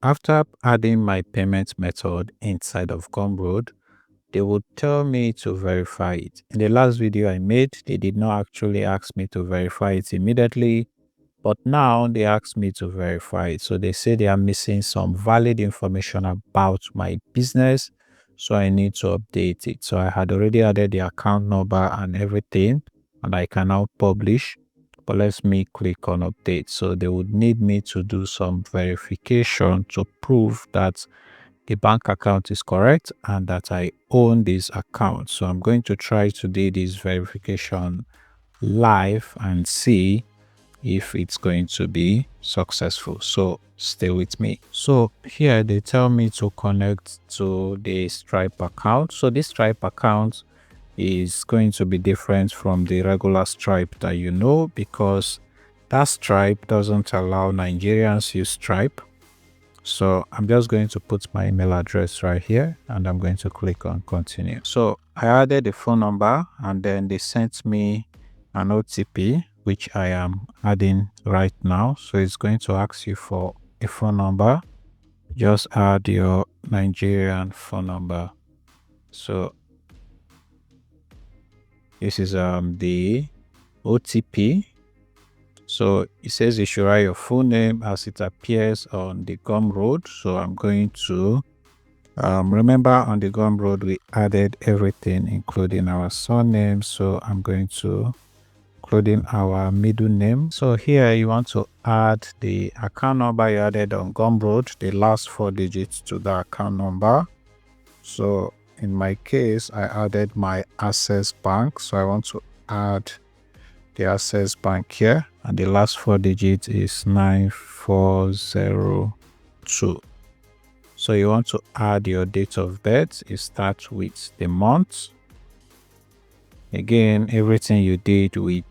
after adding my payment method inside of Gumroad, they would tell me to verify it. In the last video I made, they did not actually ask me to verify it immediately, but now they ask me to verify it. So they say they are missing some valid information about my business, so I need to update it. So I had already added the account number and everything, and I can now publish. But let me click on update. So they would need me to do some verification to prove that the bank account is correct and that I own this account. So I'm going to try to do this verification live and see if it's going to be successful. So stay with me. So here they tell me to connect to the Stripe account. So this Stripe account is going to be different from the regular Stripe that you know, because that Stripe doesn't allow Nigerians use Stripe. So I'm just going to put my email address right here and I'm going to click on continue. So I added the phone number and then they sent me an OTP, which I am adding right now. So it's going to ask you for a phone number. Just add your Nigerian phone number. So this is the OTP. So it says you should write your full name as it appears on the Gumroad. So I'm going to remember on the Gumroad we added everything including our surname. So I'm going to including our middle name. So here you want to add the account number you added on Gumroad, the last 4 digits to the account number. So in my case, I added my Access Bank. So I want to add the Access Bank here, and the last 4 digits is 9402. So you want to add your date of birth. You start with the month. Again, everything you did with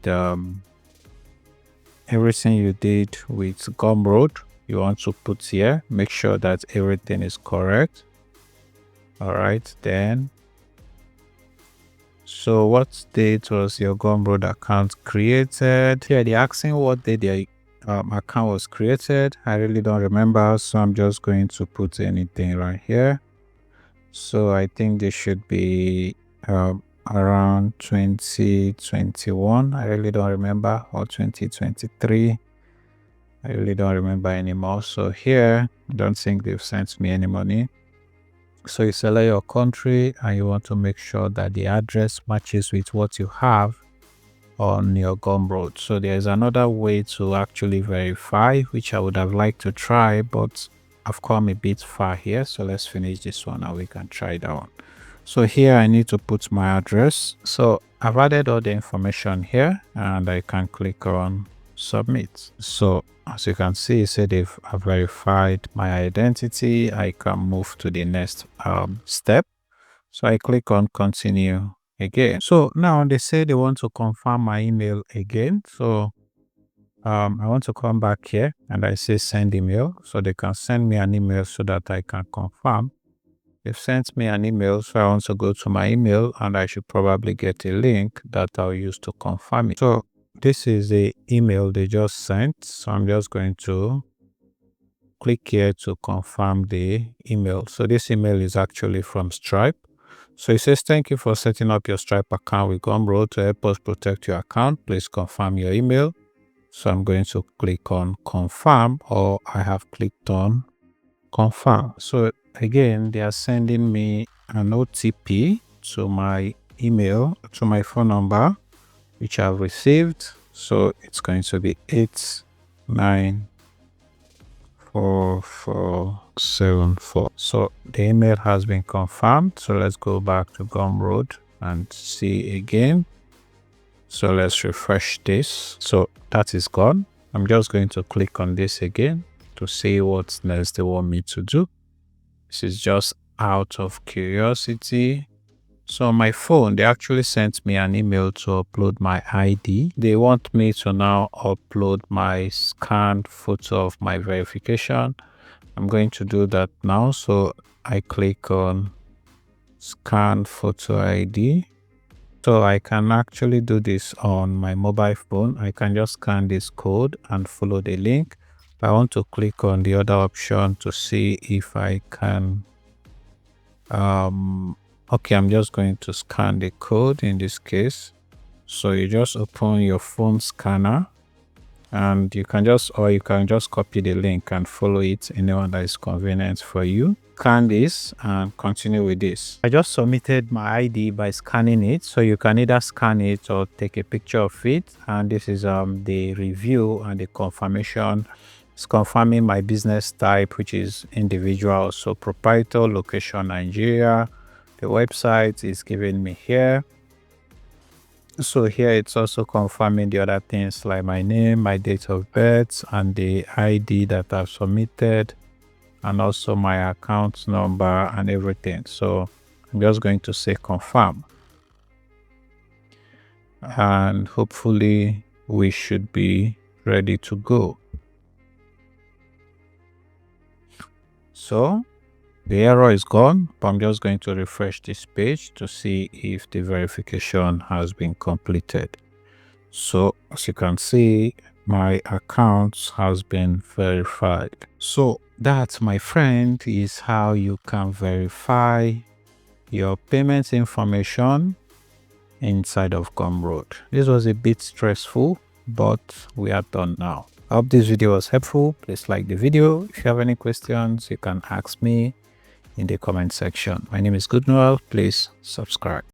Gumroad, you want to put here. Make sure that everything is correct. All right, then. So what date was your Gumroad account created? Here they're asking what date the account was created. I really don't remember, so I'm just going to put anything right here. So I think this should be around 2021. I really don't remember, or 2023. I really don't remember anymore. So here, I don't think they've sent me any money. So you select your country and you want to make sure that the address matches with what you have on your Gumroad. So there's another way to actually verify, which I would have liked to try, but I've come a bit far here. So let's finish this one and we can try that one. So here I need to put my address. So I've added all the information here and I can click on submit. So as you can see, it said they've verified my identity. I can move to the next step. So I click on continue again. So now they say they want to confirm my email again. So I want to come back here and I say send email. So they can send me an email so that I can confirm. They've sent me an email, so I want to go to my email and I should probably get a link that I'll use to confirm it. So this is the email they just sent. So I'm just going to click here to confirm the email. So this email is actually from Stripe. So it says, thank you for setting up your Stripe account with Gumroad to help us protect your account. Please confirm your email. So I'm going to click on confirm, or I have clicked on confirm. So again, they are sending me an OTP to my email, to my phone number, which I've received. So it's going to be 894474. So the email has been confirmed. So let's go back to Gumroad and see again. So let's refresh this. So that is gone. I'm just going to click on this again to see what next they want me to do. This is just out of curiosity. So on my phone, they actually sent me an email to upload my ID. They want me to now upload my scanned photo of my verification. I'm going to do that now. So I click on scan photo ID. So I can actually do this on my mobile phone. I can just scan this code and follow the link, I want to click on the other option to see if I can okay, I'm just going to scan the code in this case. So you just open your phone scanner, and you can just copy the link and follow it anyone that is convenient for you. Scan this and continue with this. I just submitted my ID by scanning it, so you can either scan it or take a picture of it. And this is the review and the confirmation. It's confirming my business type, which is individual, so proprietor, location Nigeria. The website is giving me here. So here it's also confirming the other things like my name, my date of birth, and the ID that I've submitted, and also my account number and everything. So I'm just going to say confirm, and hopefully we should be ready to go. So the error is gone, but I'm just going to refresh this page to see if the verification has been completed. So as you can see, my account has been verified. So that, my friend, is how you can verify your payment information inside of Gumroad. This was a bit stressful, but we are done now. I hope this video was helpful. Please like the video. If you have any questions, you can ask me in the comment section. My name is Gumroad. Please subscribe.